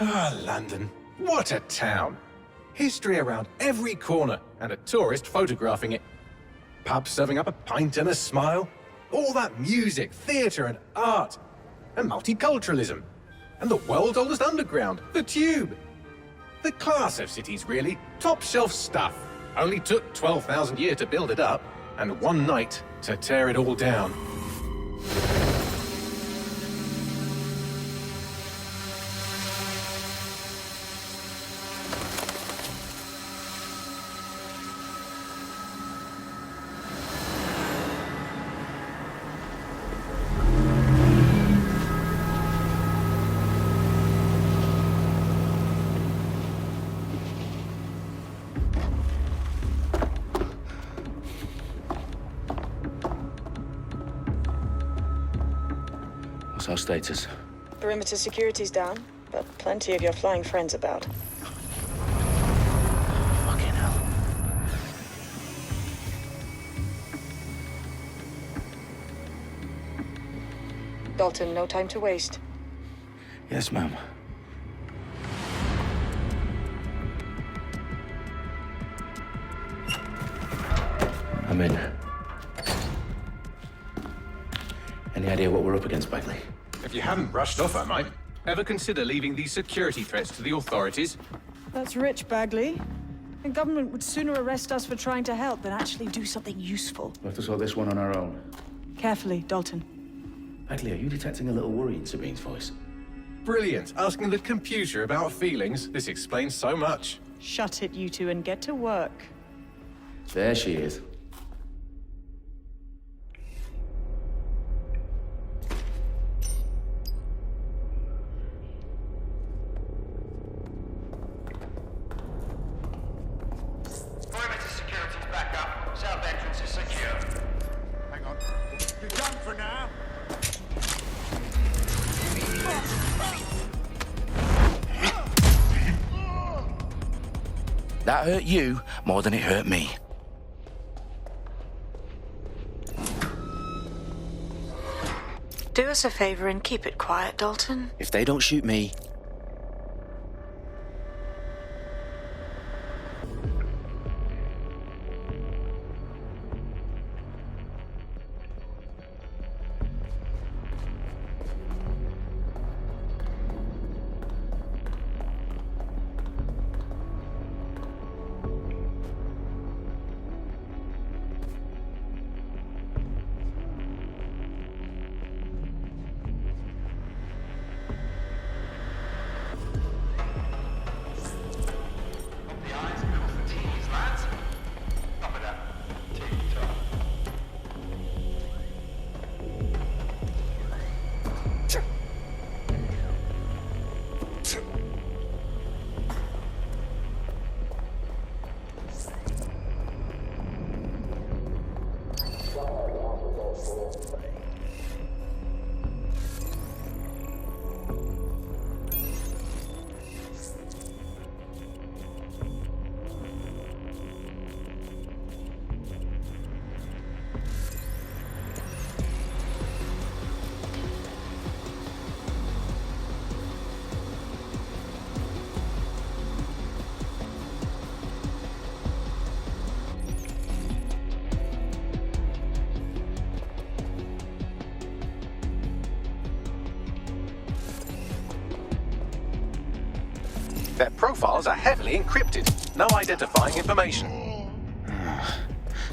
Ah, London. What a town. History around every corner, and a tourist photographing it. Pubs serving up a pint and a smile. All that music, theatre and art. And multiculturalism. And the world's oldest underground, the Tube. The class of cities, really. Top shelf stuff. Only took 12,000 years to build it up, and one night to tear it all down. What's our status? Perimeter security's down, but plenty of your flying friends about. Fucking hell. Dalton, no time to waste. Yes, ma'am. I'm in. Any idea what we're up against, Bagley? If you hadn't brushed off, I might. Ever consider leaving these security threats to the authorities? That's rich, Bagley. The government would sooner arrest us for trying to help than actually do something useful. We'll have to sort this one on our own. Carefully, Dalton. Bagley, are you detecting a little worry in Sabine's voice? Brilliant. Asking the computer about feelings. This explains so much. Shut it, you two, and get to work. There she is. Perimeter security's back up. South entrance is secure. Hang on. You're done for now? That hurt you more than it hurt me. Do us a favor and keep it quiet, Dalton. If they don't shoot me, The eyes cross the T's, lads. Top of that. T-top. Their profiles are heavily encrypted. No identifying information.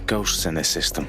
ghosts in this system.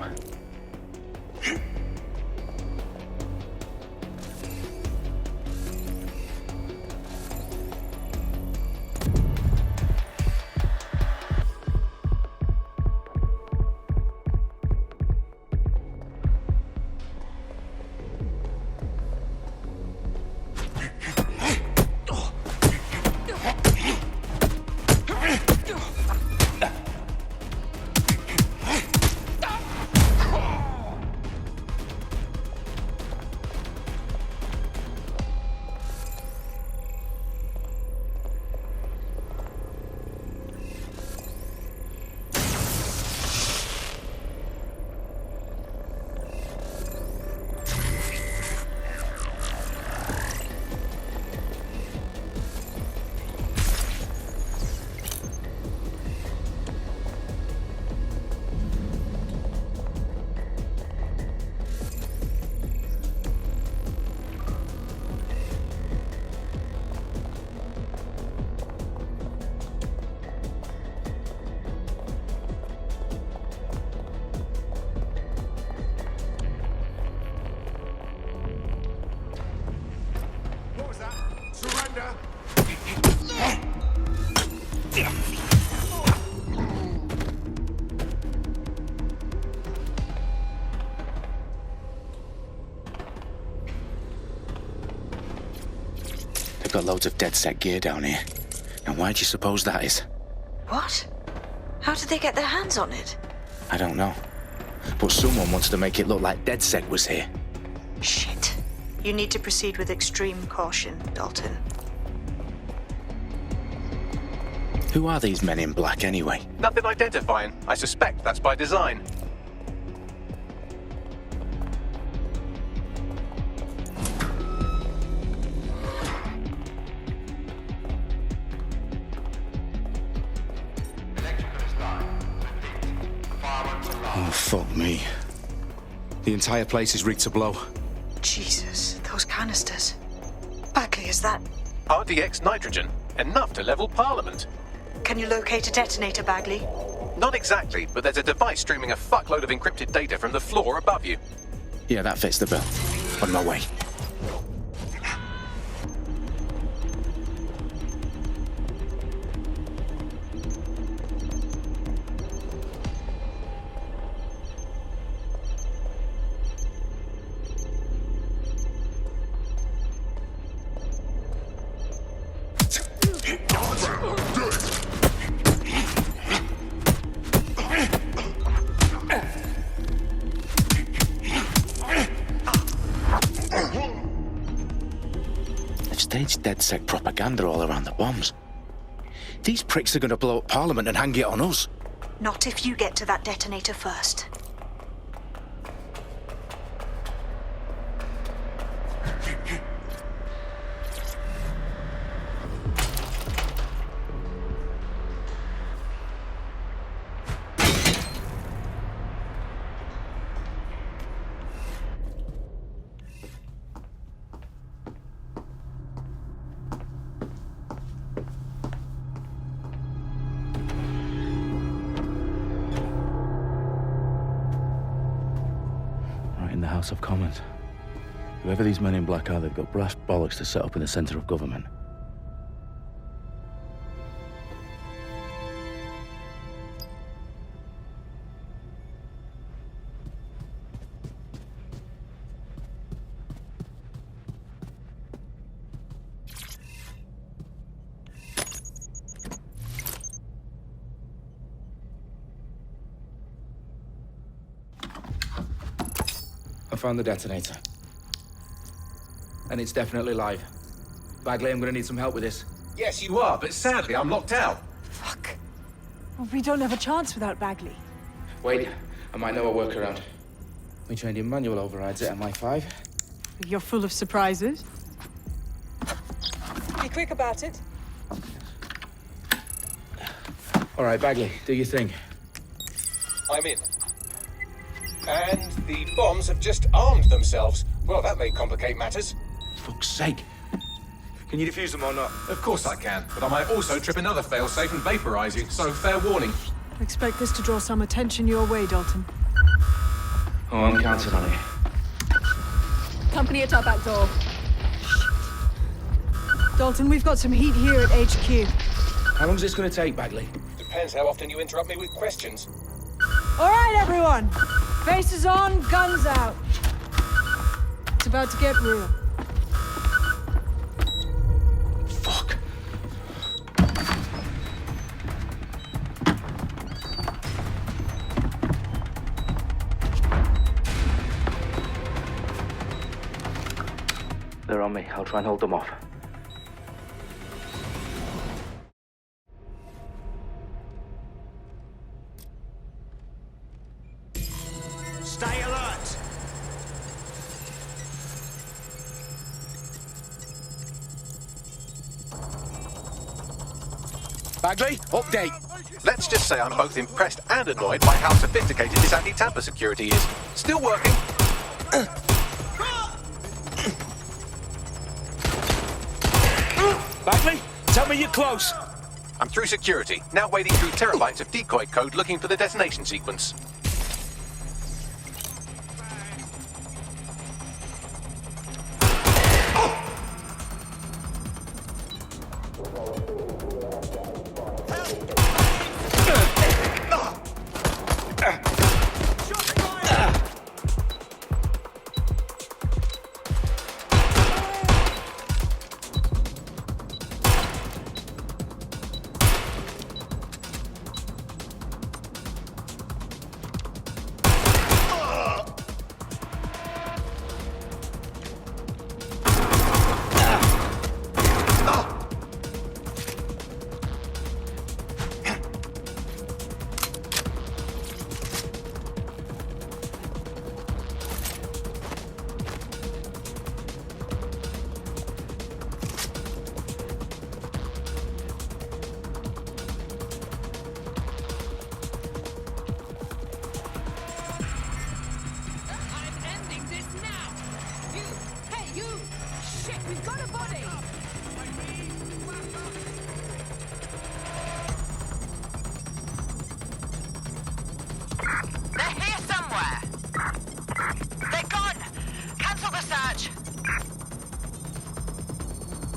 They've got loads of DedSec gear down here. Now, why do you suppose that is? What? How did they get their hands on it? I don't know. But someone wants to make it look like DedSec was here. Shit. You need to proceed with extreme caution, Dalton. Who are these men in black, anyway? Nothing identifying. I suspect that's by design. Oh, fuck me. The entire place is rigged to blow. Jesus, those canisters. Bagley, is that... RDX nitrogen. Enough to level Parliament. Can you locate a detonator, Bagley? Not exactly, but there's a device streaming a fuckload of encrypted data from the floor above you. Yeah, that fits the bill. On my way. Staged DedSec propaganda all around the bombs. These pricks are going to blow up Parliament and hang it on us. Not if you get to that detonator first. Right in the House of Commons. Whoever these men in black are, they've got brass bollocks to set up in the centre of government. I found the detonator. And it's definitely live. Bagley, I'm gonna need some help with this. Yes, you are, but sadly I'm locked out. Fuck. Well, we don't have a chance without Bagley. Wait, I might know a workaround. We trained in manual overrides at MI5. You're full of surprises. Be quick about it. All right, Bagley, do your thing. I'm in. And the bombs have just armed themselves. Well, that may complicate matters. Fuck's sake. Can you defuse them or not? Of course I can, but I might also trip another failsafe and vaporize you, so fair warning. Expect this to draw some attention your way, Dalton. Oh, I'm counting on it. Company at our back door. Dalton, we've got some heat here at HQ. How long's this gonna take, Bagley? Depends how often you interrupt me with questions. All right, everyone. Faces on, guns out. It's about to get real. Fuck. They're on me. I'll try and hold them off. Stay alert! Bagley, update. Let's just say I'm both impressed and annoyed by how sophisticated this anti-tamper security is. Still working. Bagley, tell me you're close. I'm through security, now wading through terabytes of decoy code looking for the detonation sequence.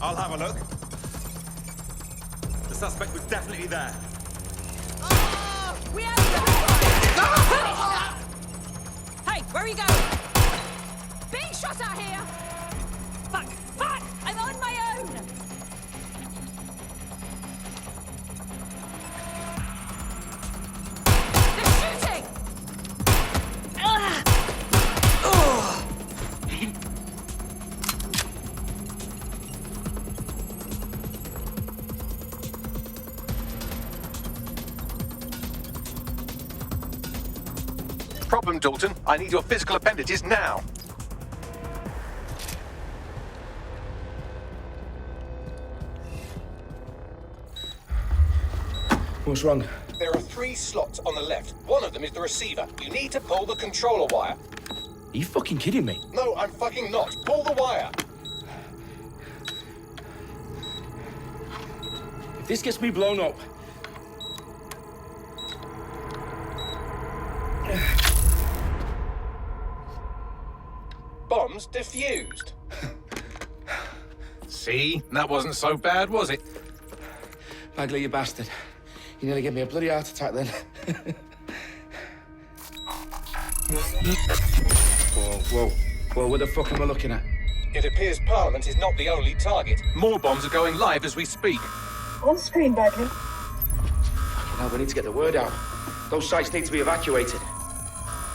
I'll have a look. The suspect was definitely there. We have Hey, where are you going? Being shot out here! Fuck! Fuck! I'm on my own! They're shooting! Problem, Dalton. I need your physical appendages now. What's wrong? There are 3 slots on the left. One of them is the receiver. You need to pull the controller wire. Are you fucking kidding me? No, I'm fucking not. Pull the wire. If this gets me blown up... Bombs defused. See? That wasn't so bad, was it? Bagley, you bastard. You nearly gave me a bloody heart attack then. Whoa, what the fuck am I looking at? It appears Parliament is not the only target. More bombs are going live as we speak. On screen, Bagley. Now we need to get the word out. Those sites need to be evacuated.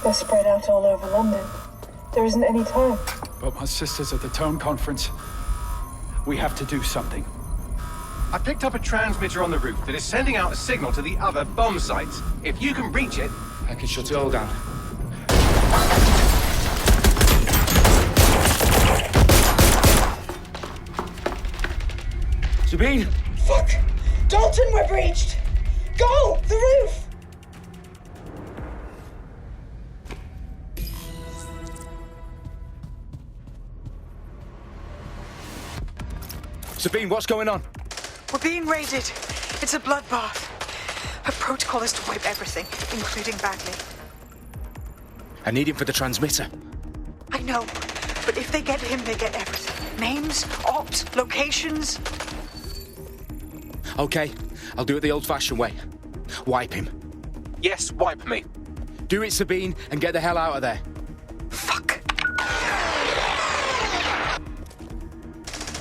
They're spread out all over London. There isn't any time. But my sister's at the town conference. We have to do something. I picked up a transmitter on the roof that is sending out a signal to the other bomb sites. If you can reach it... I can shut it all down. Sabine! Fuck! Dalton, we're breached! Go! The roof! Sabine, what's going on? We're being raided. It's a bloodbath. Her protocol is to wipe everything, including Bagley. I need him for the transmitter. I know, but if they get him, they get everything. Names, ops, locations. Okay, I'll do it the old-fashioned way. Wipe him. Yes, wipe me. Do it, Sabine, and get the hell out of there. Fuck.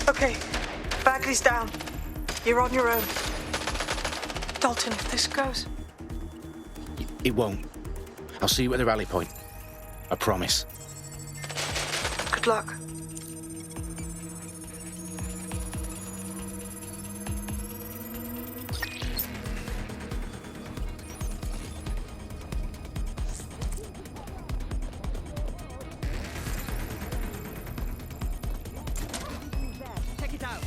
Okay, Bagley's down. You're on your own. Dalton, if this goes... It won't. I'll see you at the rally point. I promise. Good luck. Check it out.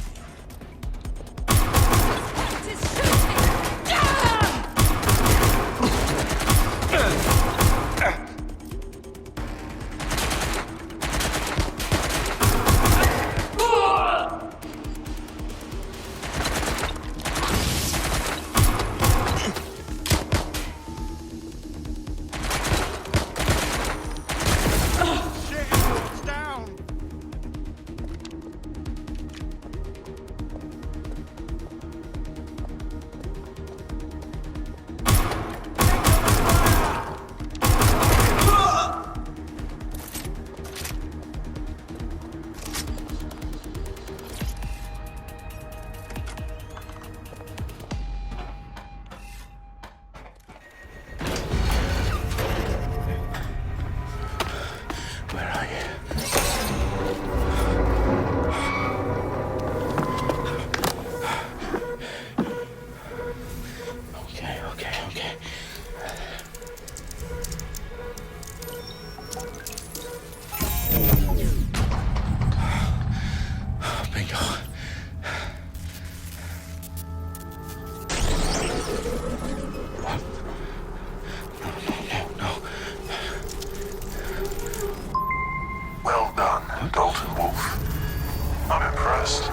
Well done, Dalton Wolf. I'm impressed.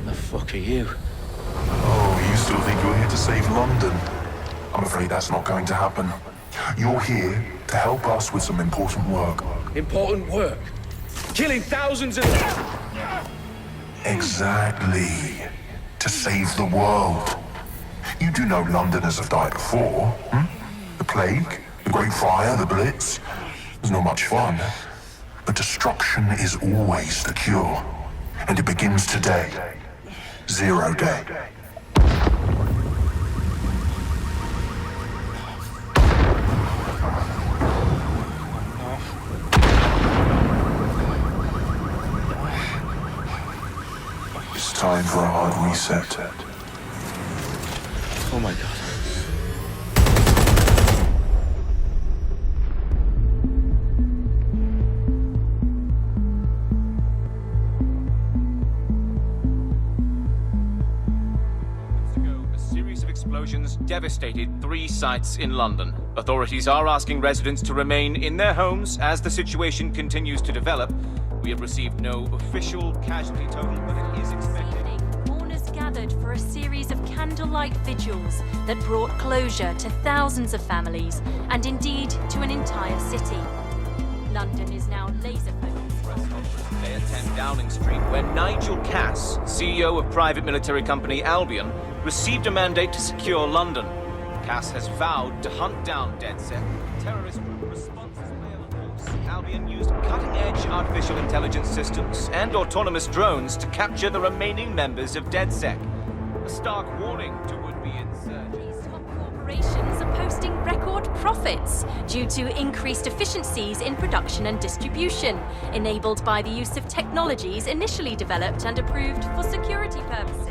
The fuck are you? Oh, you still think you're here to save London? I'm afraid that's not going to happen. You're here to help us with some important work. Important work. Killing thousands of... Exactly. To save the world. You do know Londoners have died before, hmm? The Plague, the Great Fire, the Blitz. It's not much fun. But destruction is always the cure. And it begins today. Zero Day. It's time for a hard reset. Oh my God. A series of explosions devastated 3 sites in London. Authorities are asking residents to remain in their homes as the situation continues to develop. We have received no official casualty total, but it is expected. Mourners gathered for a series of candlelight vigils that brought closure to thousands of families and indeed to an entire city. London is now laser-focused. Press conference today at 10 Downing Street, where Nigel Cass, CEO of private military company Albion, received a mandate to secure London. Cass has vowed to hunt down DedSec. Terrorist group responses fail, of course. Albion used cutting-edge artificial intelligence systems and autonomous drones to capture the remaining members of DedSec. A stark warning to would-be insurgents. These top corporations are posting record profits due to increased efficiencies in production and distribution, enabled by the use of technologies initially developed and approved for security purposes.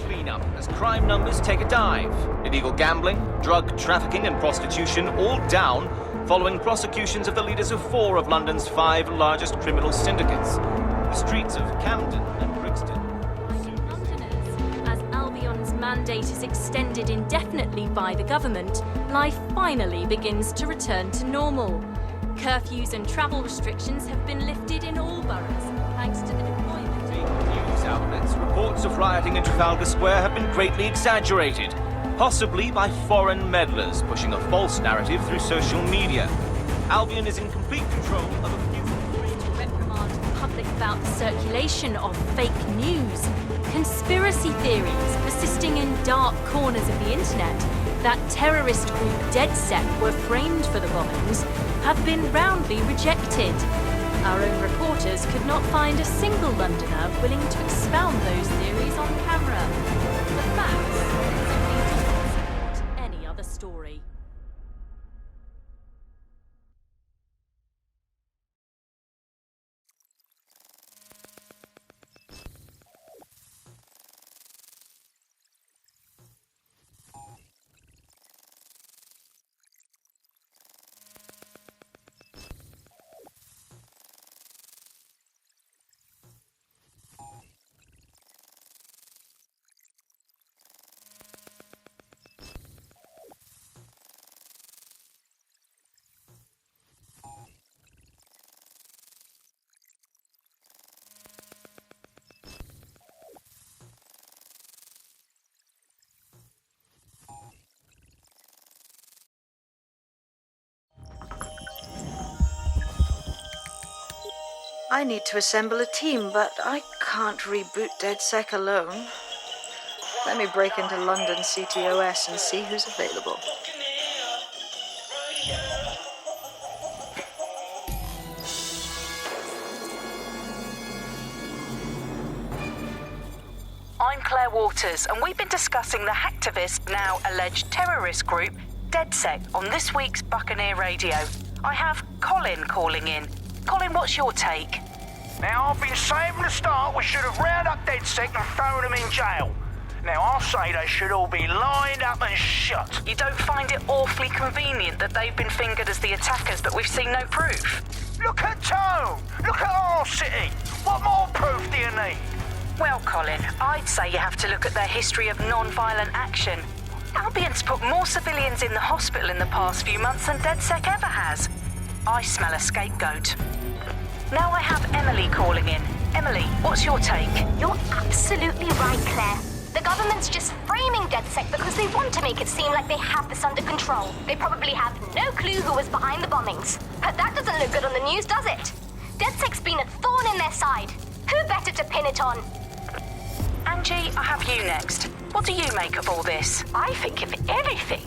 Cleanup as crime numbers take a dive. Illegal gambling, drug trafficking and prostitution all down following prosecutions of the leaders of 4 of London's 5 largest criminal syndicates. The streets of Camden and Brixton. Londoners, as Albion's mandate is extended indefinitely by the government, life finally begins to return to normal. Curfews and travel restrictions have been lifted in all boroughs, thanks to the deployment. News outlets, reports of rioting in Trafalgar Square have been greatly exaggerated, possibly by foreign meddlers pushing a false narrative through social media. Albion is in complete control of a few... To reprimand the public about the circulation of fake news, conspiracy theories persisting in dark corners of the internet that terrorist group DedSec were framed for the bombings have been roundly rejected. Our own reporters could not find a single Londoner willing to expound those theories on camera. The facts simply do not support any other story. I need to assemble a team, but I can't reboot DedSec alone. Let me break into London CTOS and see who's available. I'm Claire Waters, and we've been discussing the hacktivist, now alleged terrorist group, DedSec, on this week's Buccaneer Radio. I have Colin calling in. Colin, what's your take? Now, I've been saying from the start we should have rounded up DedSec and thrown them in jail. Now, I'll say they should all be lined up and shot. You don't find it awfully convenient that they've been fingered as the attackers, but we've seen no proof? Look at Tone! Look at our city! What more proof do you need? Well, Colin, I'd say you have to look at their history of non-violent action. Albion's put more civilians in the hospital in the past few months than DedSec ever has. I smell a scapegoat. Now I have Emily calling in. Emily, what's your take? You're absolutely right, Claire. The government's just framing DedSec because they want to make it seem like they have this under control. They probably have no clue who was behind the bombings. But that doesn't look good on the news, does it? DedSec's been a thorn in their side. Who better to pin it on? Angie, I have you next. What do you make of all this? I think, if anything,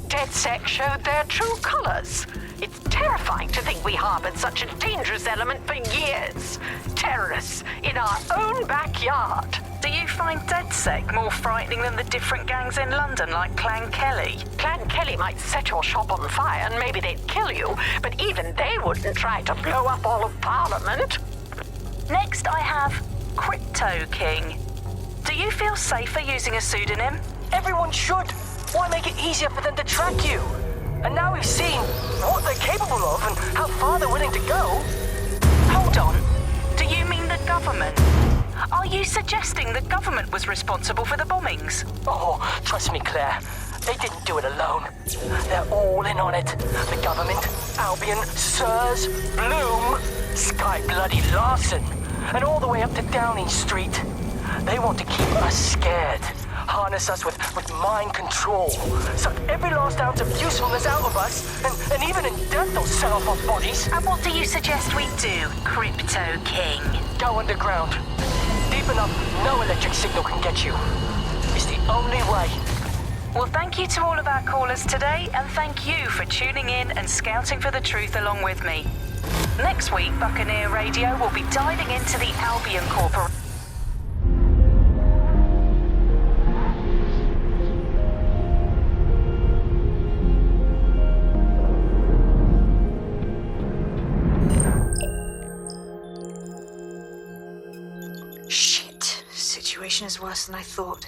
DedSec showed their true colors. It's terrifying to think we harbored such a dangerous element for years. Terrorists in our own backyard. Do you find DedSec more frightening than the different gangs in London like Clan Kelly? Clan Kelly might set your shop on fire and maybe they'd kill you, but even they wouldn't try to blow up all of Parliament. Next, I have Crypto King. Do you feel safer using a pseudonym? Everyone should. Why make it easier for them to track you? And now we've seen what they're capable of and how far they're willing to go. Hold on. Do you mean the government? Are you suggesting the government was responsible for the bombings? Oh, trust me, Claire. They didn't do it alone. They're all in on it. The government, Albion, Sirs, Bloom, Sky Bloody Larson, and all the way up to Downing Street. They want to keep us scared, harness us with mind control, suck every last ounce of usefulness out of us, and even in death they'll sell off our bodies. And what do you suggest we do, Crypto King? Go underground. Deep enough, no electric signal can get you. It's the only way. Well, thank you to all of our callers today, and thank you for tuning in and scouting for the truth along with me. Next week, Buccaneer Radio will be diving into the Albion Corporation. Shit. Situation is worse than I thought.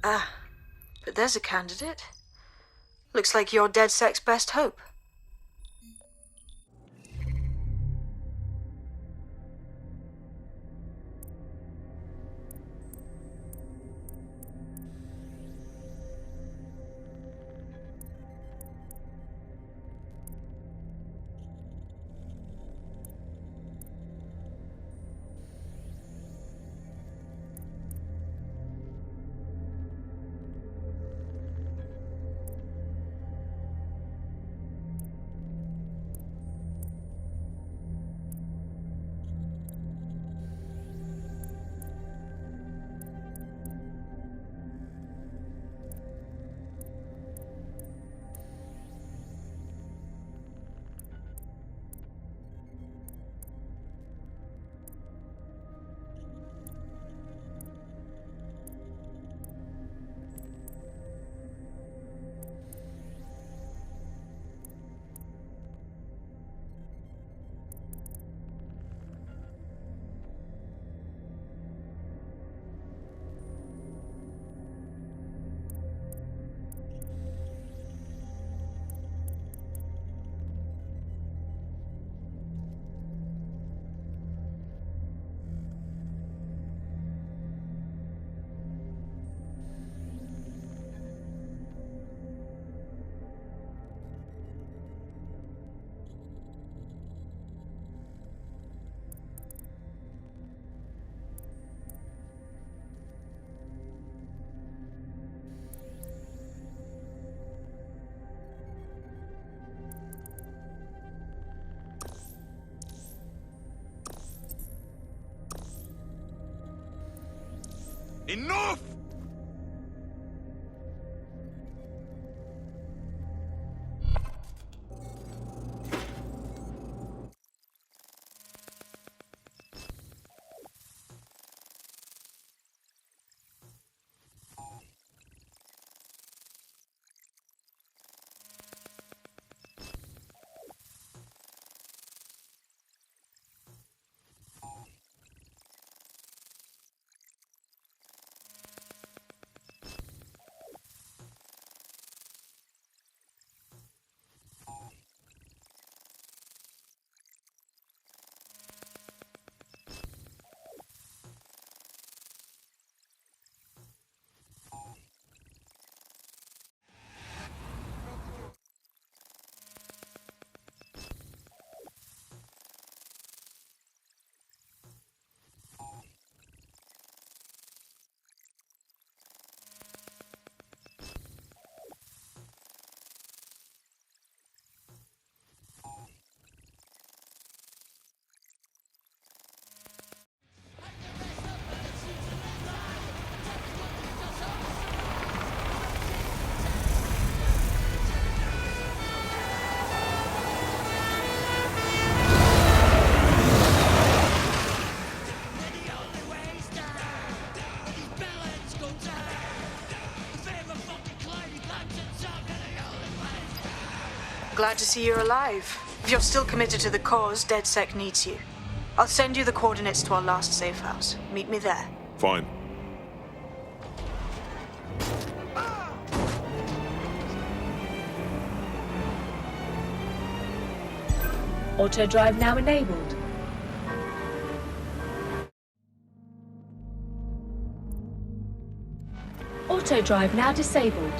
But there's a candidate. Looks like you're DedSec's best hope. Enough! glad to see you're alive. If you're still committed to the cause, DedSec needs you. I'll send you the coordinates to our last safe house. Meet me there. Fine. Auto drive now enabled. Auto drive now disabled.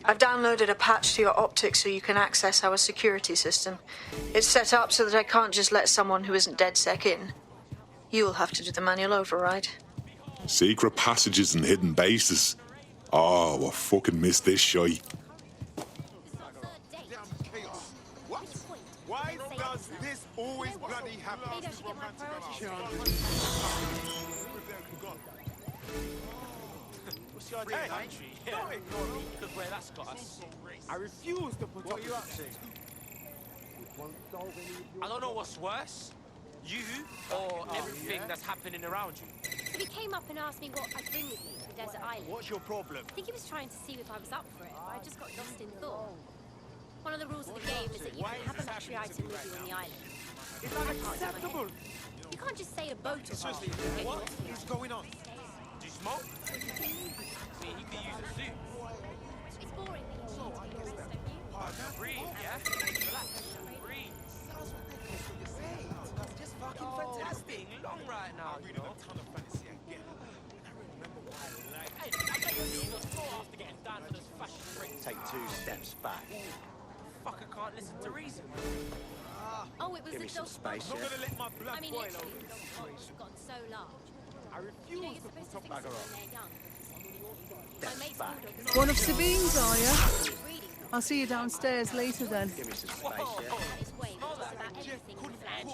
I've downloaded a patch to your optics so you can access our security system. It's set up so that I can't just let someone who isn't DedSec in. You'll have to do the manual override. Secret passages and hidden bases. Oh, I fucking missed this shite. Why does this always bloody happen? What's the idea, mate? Don't ignore me. Look where that's got us. I refuse to put What are you up to? I don't know what's worse. You or everything that's happening around you. So he came up and asked me what I'd bring with me to Desert Island. What's your problem? I think he was trying to see if I was up for it, but I just got lost in thought. One of the rules of the game is that you can have a luxury item with you on the island. It's unacceptable! You can't just say a boat or Seriously, what is going on? Do you smoke? I mean, he could use a suit. It's boring that you need to be the rest, don't you? Breathe, yeah? Relax. Breathe. It's just fucking fantastic. Long right now, you know? Hey, I bet you're using those four after getting down for those fashion tricks. Take 2 steps back. Fucker can't listen to reason. Oh, it was Give me the some dog space, box. yeah? I mean, literally, the dog box has gotten so large. I refuse You know, you're supposed to fix them when they're young. My mate's bulldog. One of Sabine's, are you? I'll see you downstairs later then. Give me some space, yeah? His way was just about everything in flesh.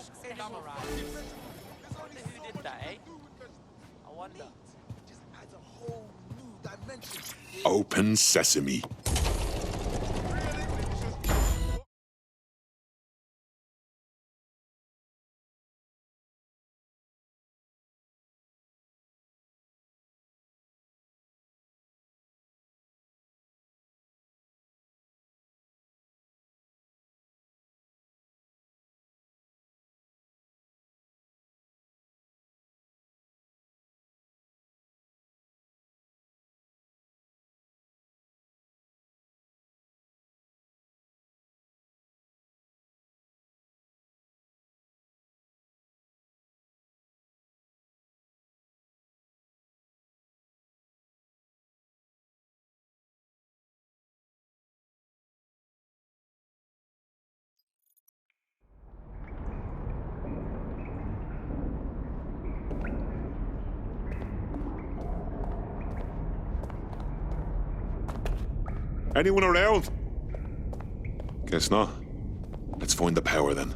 Who did that, eh? I wonder. Just adds a whole new dimension. Open sesame. Anyone around? Guess not. Let's find the power then.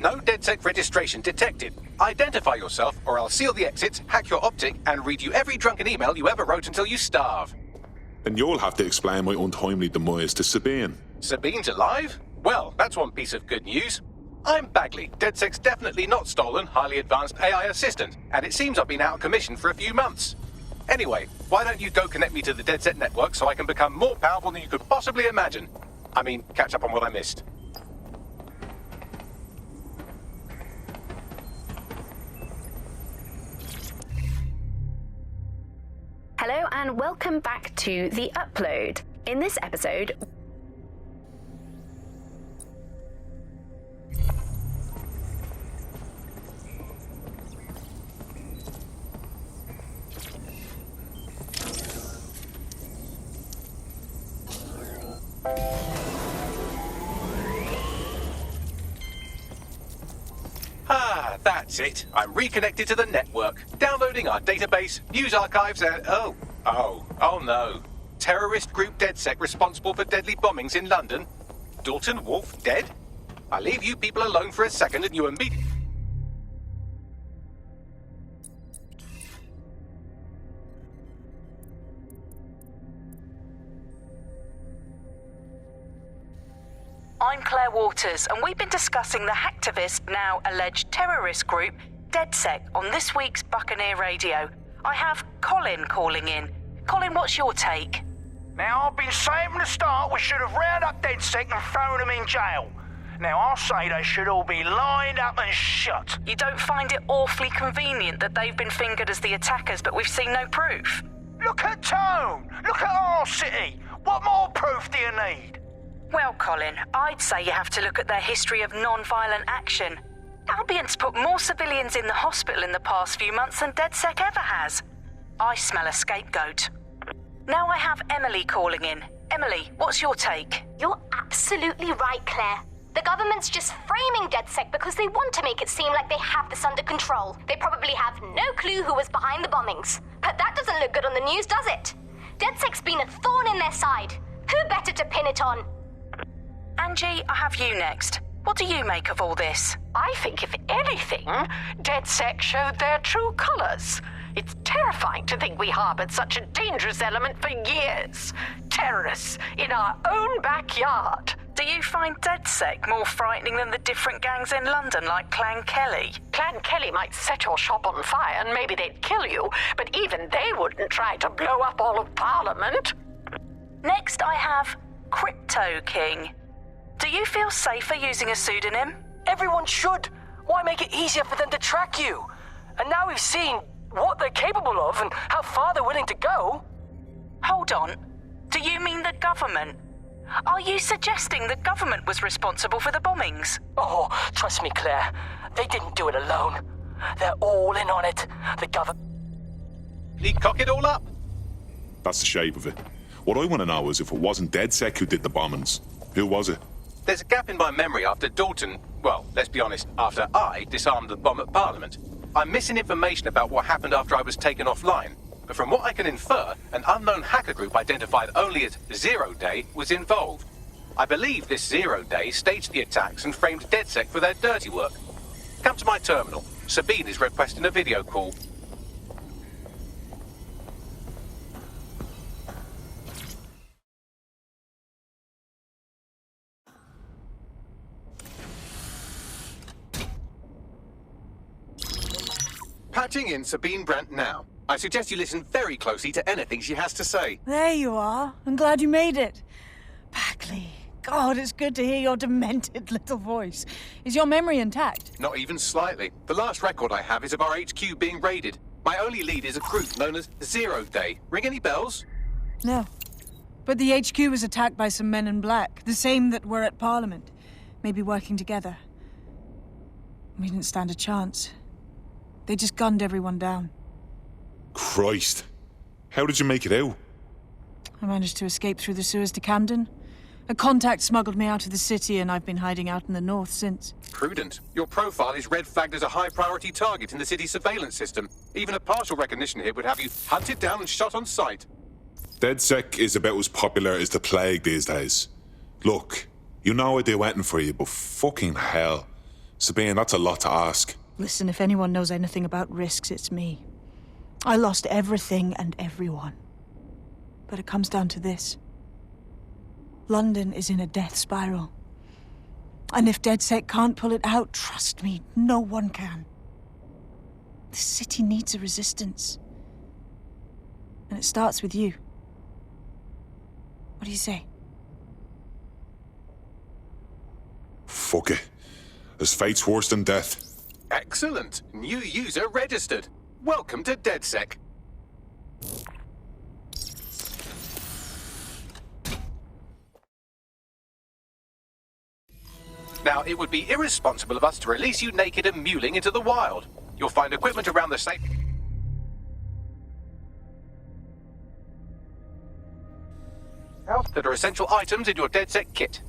No DedSec registration detected. Identify yourself, or I'll seal the exits, hack your optic, and read you every drunken email you ever wrote until you starve. And you'll have to explain my untimely demise to Sabine. Sabine's alive? Well, that's one piece of good news. I'm Bagley, DedSec's definitely not stolen, highly advanced AI assistant, and it seems I've been out of commission for a few months. Anyway, why don't you go connect me to the DedSec network so I can become more powerful than you could possibly imagine? I mean, catch up on what I missed. Hello and welcome back to The Upload. In this episode... Ah, that's it. I'm reconnected to the network, downloading our database, news archives, and oh no. Terrorist group DedSec responsible for deadly bombings in London? Dalton Wolf dead? I leave you people alone for a second and you immediately... I'm Claire Waters, and we've been discussing the hacktivist, now alleged terrorist group, DedSec, on this week's Buccaneer Radio. I have Colin calling in. Colin, what's your take? Now, I've been saying from the start we should have rounded up DedSec and thrown them in jail. Now, I'll say they should all be lined up and shot. You don't find it awfully convenient that they've been fingered as the attackers, but we've seen no proof? Look at Tone! Look at our city! What more proof do you need? Well, Colin, I'd say you have to look at their history of non-violent action. Albion's put more civilians in the hospital in the past few months than DedSec ever has. I smell a scapegoat. Now I have Emily calling in. Emily, what's your take? You're absolutely right, Claire. The government's just framing DedSec because they want to make it seem like they have this under control. They probably have no clue who was behind the bombings. But that doesn't look good on the news, does it? DedSec's been a thorn in their side. Who better to pin it on? Angie, I have you next. What do you make of all this? I think, if anything, DedSec showed their true colors. It's terrifying to think we harbored such a dangerous element for years. Terrorists in our own backyard. Do you find DedSec more frightening than the different gangs in London, like Clan Kelly? Clan Kelly might set your shop on fire and maybe they'd kill you, but even they wouldn't try to blow up all of Parliament. Next, I have Crypto King. Do you feel safer using a pseudonym? Everyone should. Why make it easier for them to track you? And now we've seen what they're capable of and how far they're willing to go. Hold on. Do you mean the government? Are you suggesting the government was responsible for the bombings? Oh, trust me, Claire. They didn't do it alone. They're all in on it. The government... He cock it all up? That's the shape of it. What I want to know is if it wasn't DedSec who did the bombings, who was it? There's a gap in my memory after Dalton, well, let's be honest, after I disarmed the bomb at Parliament. I'm missing information about what happened after I was taken offline. But from what I can infer, an unknown hacker group identified only as Zero Day was involved. I believe this Zero Day staged the attacks and framed DedSec for their dirty work. Come to my terminal. Sabine is requesting a video call. Patching in Sabine Brandt now. I suggest you listen very closely to anything she has to say. There you are. I'm glad you made it. Bagley. God, it's good to hear your demented little voice. Is your memory intact? Not even slightly. The last record I have is of our HQ being raided. My only lead is a group known as Zero Day. Ring any bells? No. But the HQ was attacked by some men in black, the same that were at Parliament. Maybe working together. We didn't stand a chance. They just gunned everyone down. Christ. How did you make it out? I managed to escape through the sewers to Camden. A contact smuggled me out of the city, and I've been hiding out in the north since. Prudent. Your profile is red flagged as a high-priority target in the city's surveillance system. Even a partial recognition here would have you hunted down and shot on sight. DedSec is about as popular as the plague these days. Look, you know I'd do anything for you, but fucking hell. Sabine, that's a lot to ask. Listen, if anyone knows anything about risks, it's me. I lost everything and everyone. But it comes down to this. London is in a death spiral. And if DedSec can't pull it out, trust me, no one can. The city needs a resistance. And it starts with you. What do you say? Fuck it. As fate's worse than death. Excellent. New user registered. Welcome to DedSec. Now, it would be irresponsible of us to release you naked and mewling into the wild. You'll find equipment around the safe house that are essential items in your DedSec kit.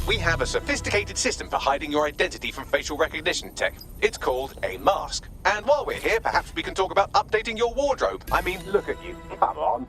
We have a sophisticated system for hiding your identity from facial recognition tech. It's called a mask. And while we're here, perhaps we can talk about updating your wardrobe. I mean, look at you. Come on.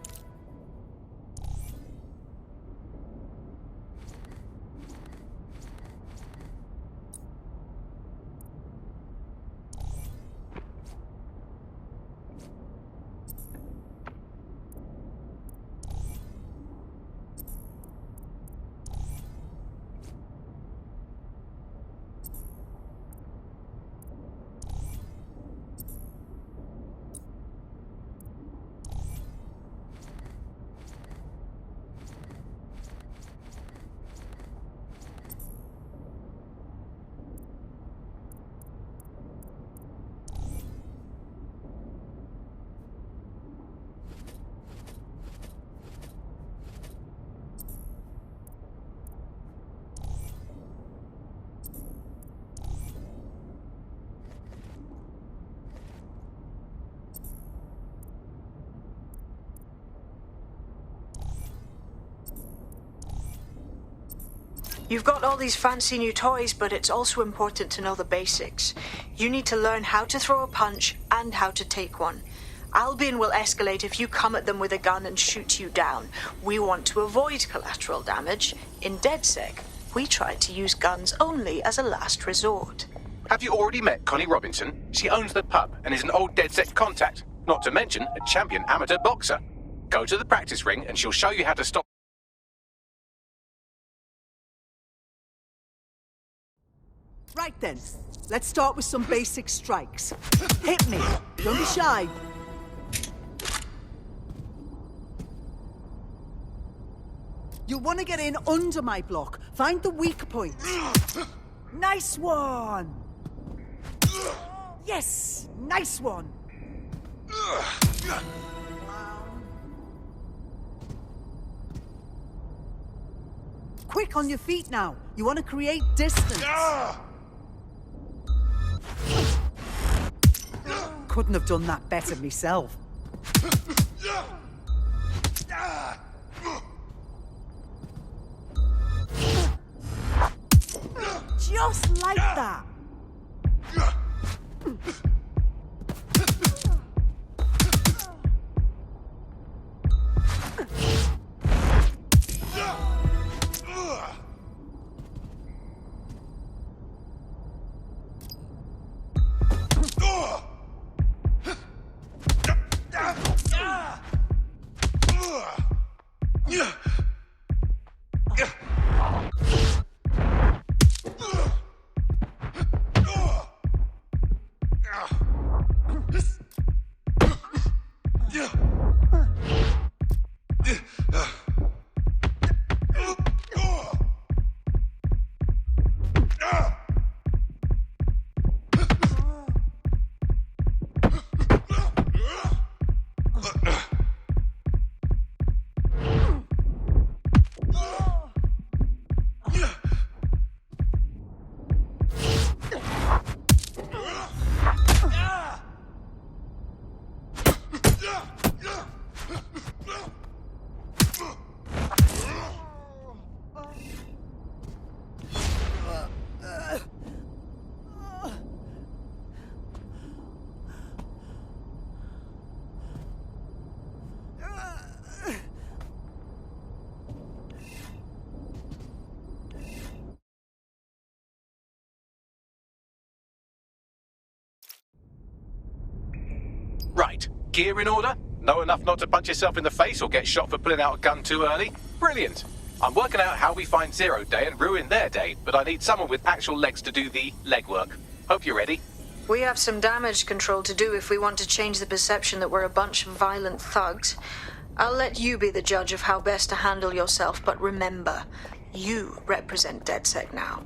You've got all these fancy new toys, but it's also important to know the basics. You need to learn how to throw a punch and how to take one. Albion will escalate if you come at them with a gun and shoot you down. We want to avoid collateral damage. In DedSec, we try to use guns only as a last resort. Have you already met Connie Robinson? She owns the pub and is an old DedSec contact, not to mention a champion amateur boxer. Go to the practice ring and she'll show you how to stop. Right then, let's start with some basic strikes. Hit me. Don't be shy. You'll want to get in under my block. Find the weak points. Nice one! Yes! Nice one! Quick on your feet now. You want to create distance. Couldn't have done that better myself. Just like that. Right. Gear in order? Know enough not to punch yourself in the face or get shot for pulling out a gun too early? Brilliant. I'm working out how we find Zero Day and ruin their day, but I need someone with actual legs to do the legwork. Hope you're ready. We have some damage control to do if we want to change the perception that we're a bunch of violent thugs. I'll let you be the judge of how best to handle yourself, but remember, you represent DedSec now.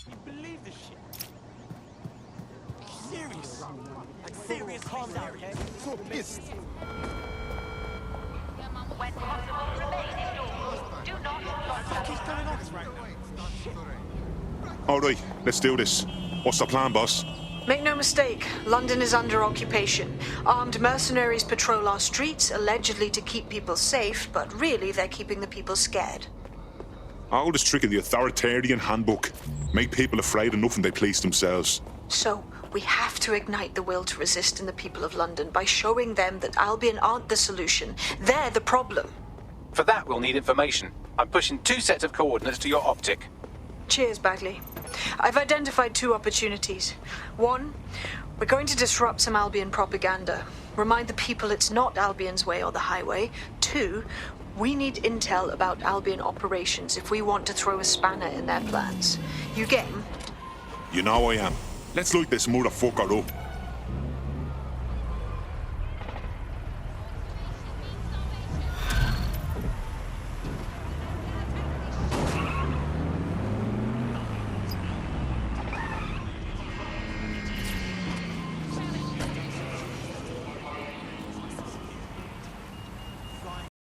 You believe this shit? Serious. Like serious. Calm down, okay? So pissed. When possible, remain indoors. Do not What is going on right now? All right, let's do this. What's the plan, boss? Make no mistake, London is under occupation. Armed mercenaries patrol our streets, allegedly to keep people safe, but really they're keeping the people scared. Oldest trick in the authoritarian handbook. Make people afraid enough when they police themselves. So, we have to ignite the will to resist in the people of London by showing them that Albion aren't the solution. They're the problem. For that, we'll need information. I'm pushing 2 sets of coordinates to your optic. Cheers, Bagley. I've identified 2 opportunities. 1, we're going to disrupt some Albion propaganda. Remind the people it's not Albion's way or the highway. 2, we need intel about Albion operations if we want to throw a spanner in their plans. You game? You know I am. Let's light this motherfucker up.